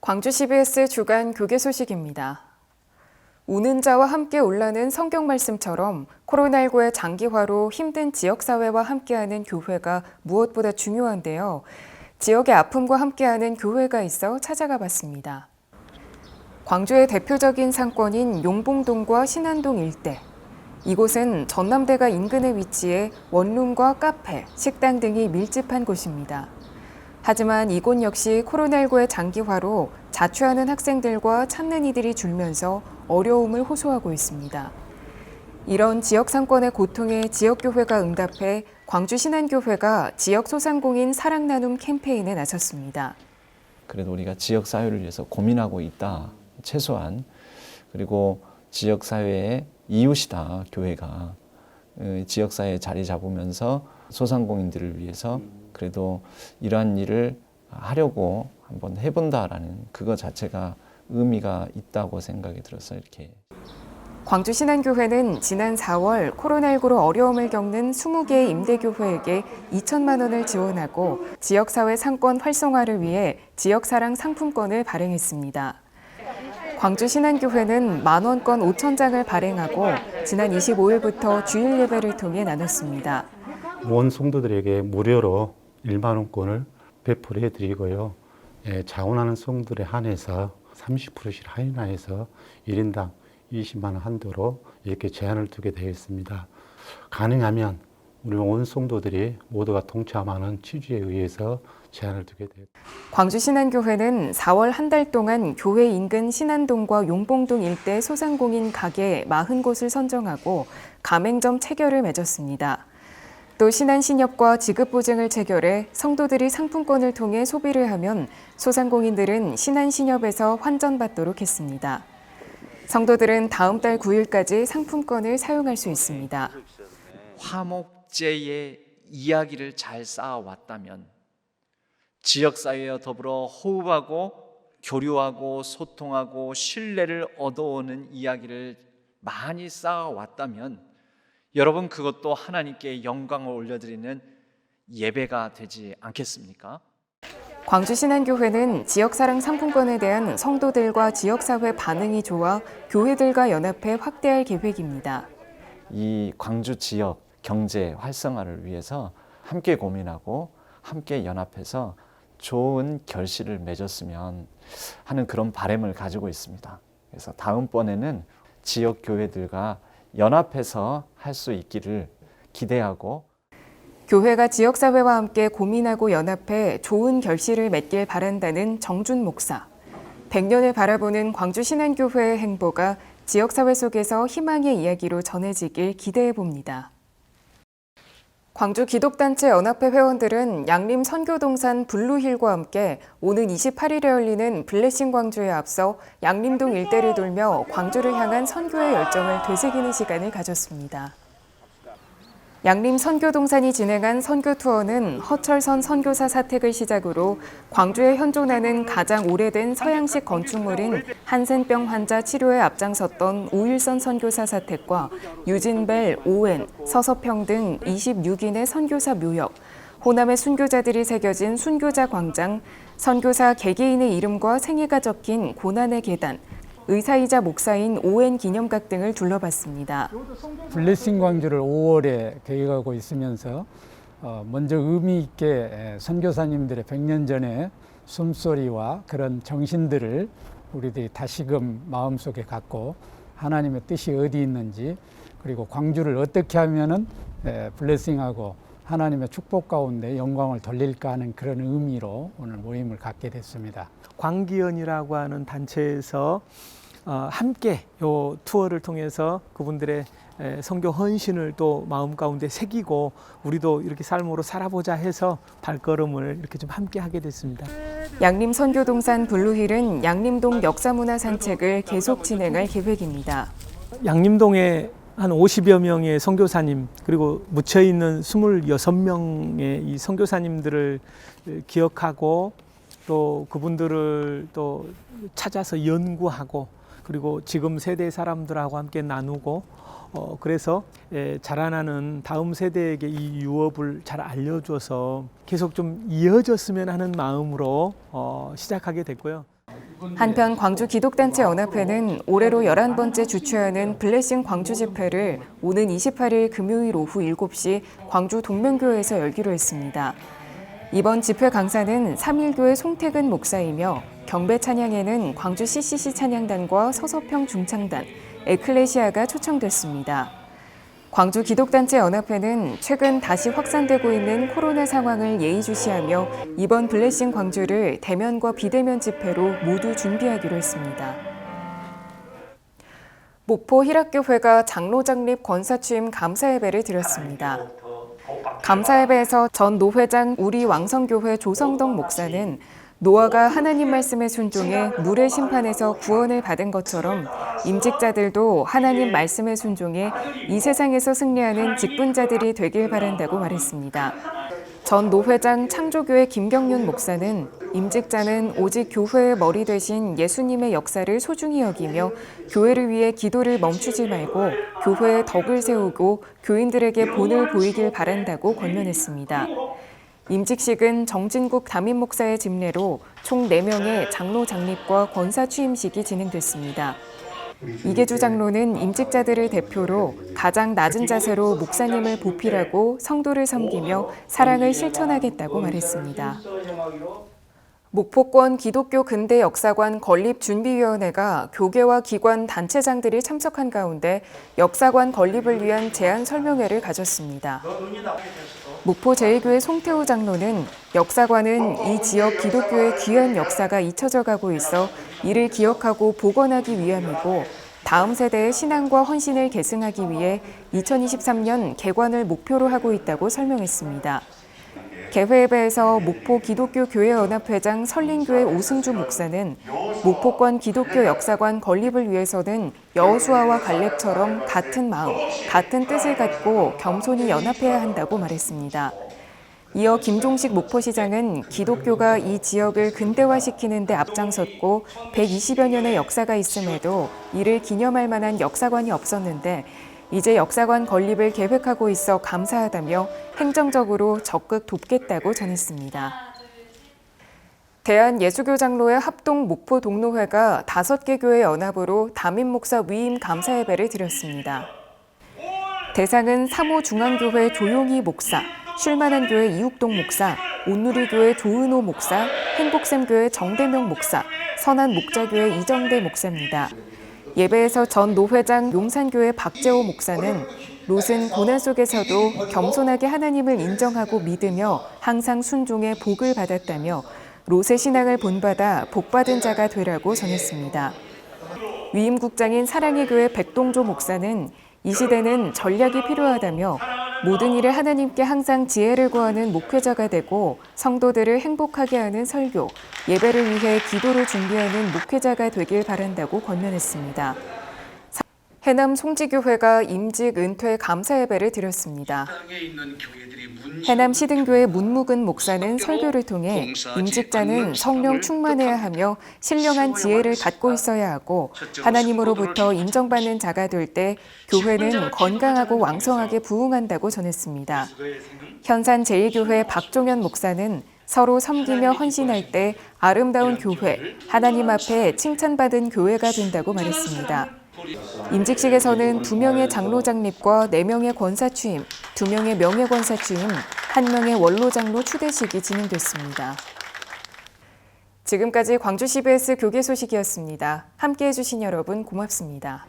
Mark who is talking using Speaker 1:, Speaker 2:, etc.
Speaker 1: 광주 CBS 주간 교계 소식입니다. 우는 자와 함께 올라는 성경 말씀처럼 코로나19의 장기화로 힘든 지역사회와 함께하는 교회가 무엇보다 중요한데요. 지역의 아픔과 함께하는 교회가 있어 찾아가 봤습니다. 광주의 대표적인 상권인 용봉동과 신안동 일대. 이곳은 전남대가 인근에 위치해 원룸과 카페, 식당 등이 밀집한 곳입니다. 하지만 이곳 역시 코로나19의 장기화로 자취하는 학생들과 찾는 이들이 줄면서 어려움을 호소하고 있습니다. 이런 지역 상권의 고통에 지역교회가 응답해 광주 신안교회가 지역 소상공인 사랑 나눔 캠페인에 나섰습니다.
Speaker 2: 그래도 우리가 지역 사회를 위해서 고민하고 있다. 최소한. 그리고 지역 사회의 이웃이다. 교회가. 지역 사회에 자리 잡으면서 소상공인들을 위해서 그래도 이러한 일을 하려고 한번 해본다라는 그거 자체가 의미가 있다고 생각이 들어서 이렇게.
Speaker 1: 광주 신안교회는 지난 4월 코로나19로 어려움을 겪는 20개의 임대교회에게 2천만 원을 지원하고 지역사회 상권 활성화를 위해 지역사랑 상품권을 발행했습니다. 광주 신안교회는 만원권 5,000장을 발행하고 지난 25일부터 주일 예배를 통해 나눴습니다.
Speaker 3: 온 성도들에게 무료로 1만 원권을 배포를 해드리고요. 자원하는 성도들에 한해서 30%씩 할인하여서 1인당 20만 원 한도로 이렇게 제한을 두게 되어 있습니다. 가능하면 우리 온 성도들이 모두가 동참하는 취지에 의해서 제한을 두게 됩니다.
Speaker 1: 광주 신안교회는 4월 한 달 동안 교회 인근 신안동과 용봉동 일대 소상공인 가게 40곳을 선정하고 가맹점 체결을 맺었습니다. 또 신안신협과 지급보증을 체결해 성도들이 상품권을 통해 소비를 하면 소상공인들은 신안신협에서 환전받도록 했습니다. 성도들은 다음 달 9일까지 상품권을 사용할 수 있습니다.
Speaker 4: 화목제의 이야기를 잘 쌓아왔다면 지역사회와 더불어 호흡하고 교류하고 소통하고 신뢰를 얻어오는 이야기를 많이 쌓아왔다면 여러분 그것도 하나님께 영광을 올려드리는 예배가 되지 않겠습니까?
Speaker 1: 광주 신안교회는 지역사랑 상품권에 대한 성도들과 지역사회 반응이 좋아 교회들과 연합해 확대할 계획입니다.
Speaker 2: 이 광주 지역 경제 활성화를 위해서 함께 고민하고 함께 연합해서 좋은 결실을 맺었으면 하는 그런 바람을 가지고 있습니다. 그래서 다음번에는 지역 교회들과 연합해서 할 수 있기를 기대하고
Speaker 1: 교회가 지역사회와 함께 고민하고 연합해 좋은 결실을 맺길 바란다는 정준 목사. 100년을 바라보는 광주 신안교회의 행보가 지역사회 속에서 희망의 이야기로 전해지길 기대해 봅니다. 광주 기독단체 연합회 회원들은 양림 선교동산 블루힐과 함께 오는 28일에 열리는 블레싱 광주에 앞서 양림동 일대를 돌며 광주를 향한 선교의 열정을 되새기는 시간을 가졌습니다. 양림 선교동산이 진행한 선교 투어는 허철선 선교사 사택을 시작으로 광주에 현존하는 가장 오래된 서양식 건축물인 한센병 환자 치료에 앞장섰던 오일선 선교사 사택과 유진벨, 오웬, 서서평 등 26인의 선교사 묘역, 호남의 순교자들이 새겨진 순교자 광장, 선교사 개개인의 이름과 생애가 적힌 고난의 계단, 의사이자 목사인 오웬 기념각 등을 둘러봤습니다.
Speaker 5: 블레싱 광주를 5월에 계획하고 있으면서 먼저 의미 있게 선교사님들의 100년 전의 숨소리와 그런 정신들을 우리들이 다시금 마음속에 갖고 하나님의 뜻이 어디 있는지 그리고 광주를 어떻게 하면은 블레싱하고 하나님의 축복 가운데 영광을 돌릴까 하는 그런 의미로 오늘 모임을 갖게 됐습니다.
Speaker 6: 광기연이라고 하는 단체에서 함께 요 투어를 통해서 그분들의 선교 헌신을 또 마음 가운데 새기고 우리도 이렇게 삶으로 살아보자 해서 발걸음을 이렇게 좀 함께 하게 됐습니다.
Speaker 1: 양림 선교동산 블루힐은 양림동 역사문화 산책을 계속 진행할 계획입니다.
Speaker 6: 양림동에 한 50여 명의 선교사님 그리고 묻혀 있는 26명의 이 선교사님들을 기억하고 또 그분들을 또 찾아서 연구하고 그리고 지금 세대 사람들하고 함께 나누고 그래서 자라나는 다음 세대에게 이 유업을 잘 알려줘서 계속 좀 이어졌으면 하는 마음으로 시작하게 됐고요.
Speaker 1: 한편 광주 기독단체 연합회는 올해로 11번째 주최하는 블레싱 광주 집회를 오는 28일 금요일 오후 7시 광주 동명교회에서 열기로 했습니다. 이번 집회 강사는 삼일교회 송태근 목사이며 경배 찬양에는 광주 CCC 찬양단과 서서평 중창단, 에클레시아가 초청됐습니다. 광주 기독단체 연합회는 최근 다시 확산되고 있는 코로나 상황을 예의주시하며 이번 블레싱 광주를 대면과 비대면 집회로 모두 준비하기로 했습니다. 목포 희락교회가 장로 장립 권사 취임 감사 예배를 드렸습니다. 감사 예배에서 전 노회장 우리 왕성교회 조성덕 목사는 노아가 하나님 말씀에 순종해 물의 심판에서 구원을 받은 것처럼 임직자들도 하나님 말씀에 순종해 이 세상에서 승리하는 직분자들이 되길 바란다고 말했습니다. 전 노회장 창조교회 김경윤 목사는 임직자는 오직 교회의 머리 되신 예수님의 역사를 소중히 여기며 교회를 위해 기도를 멈추지 말고 교회의 덕을 세우고 교인들에게 본을 보이길 바란다고 권면했습니다. 임직식은 정진국 담임 목사의 집례로 총 4명의 장로 장립과 권사 취임식이 진행됐습니다. 이계주 장로는 임직자들을 대표로 가장 낮은 자세로 목사님을 보필하고 성도를 섬기며 사랑을 실천하겠다고 말했습니다. 목포권 기독교 근대 역사관 건립준비위원회가 교계와 기관 단체장들이 참석한 가운데 역사관 건립을 위한 제안 설명회를 가졌습니다. 목포 제1교회 송태우 장로는 역사관은 이 지역 기독교의 귀한 역사가 잊혀져 가고 있어 이를 기억하고 복원하기 위함이고 다음 세대의 신앙과 헌신을 계승하기 위해 2023년 개관을 목표로 하고 있다고 설명했습니다. 개회예배에서 목포 기독교 교회연합회장 설린교회 오승주 목사는 목포권 기독교 역사관 건립을 위해서는 여호수아와 갈렙처럼 같은 마음, 같은 뜻을 갖고 겸손히 연합해야 한다고 말했습니다. 이어 김종식 목포시장은 기독교가 이 지역을 근대화시키는 데 앞장섰고 120여 년의 역사가 있음에도 이를 기념할 만한 역사관이 없었는데 이제 역사관 건립을 계획하고 있어 감사하다며 행정적으로 적극 돕겠다고 전했습니다. 대한예수교장로회 합동 목포 동로회가 5개 교회 연합으로 담임 목사 위임 감사 예배를 드렸습니다. 대상은 3호 중앙교회 조용희 목사, 쉴만한 교회 이육동 목사, 온누리교회 조은호 목사, 행복샘교회 정대명 목사, 선한 목자교회 이정대 목사입니다. 예배에서 전 노회장 용산교회 박재호 목사는 롯은 고난 속에서도 겸손하게 하나님을 인정하고 믿으며 항상 순종해 복을 받았다며 롯의 신앙을 본받아 복받은 자가 되라고 전했습니다. 위임국장인 사랑의 교회 백동조 목사는 이 시대는 전략이 필요하다며 모든 일에 하나님께 항상 지혜를 구하는 목회자가 되고 성도들을 행복하게 하는 설교, 예배를 위해 기도를 준비하는 목회자가 되길 바란다고 권면했습니다. 해남 송지교회가 임직 은퇴 감사 예배를 드렸습니다. 해남 시든교회 문묵은 목사는 설교를 통해 임직자는 성령 충만해야 하며 신령한 지혜를 갖고 있어야 하고 하나님으로부터 인정받는 자가 될 때 교회는 건강하고 왕성하게 부흥한다고 전했습니다. 현산 제1교회 박종현 목사는 서로 섬기며 헌신할 때 아름다운 교회, 하나님 앞에 칭찬받은 교회가 된다고 말했습니다. 임직식에서는 2명의 장로 장립과 4명의 권사 취임, 2명의 명예 권사 취임, 1명의 원로 장로 추대식이 진행됐습니다. 지금까지 광주 CBS 교계 소식이었습니다. 함께해 주신 여러분 고맙습니다.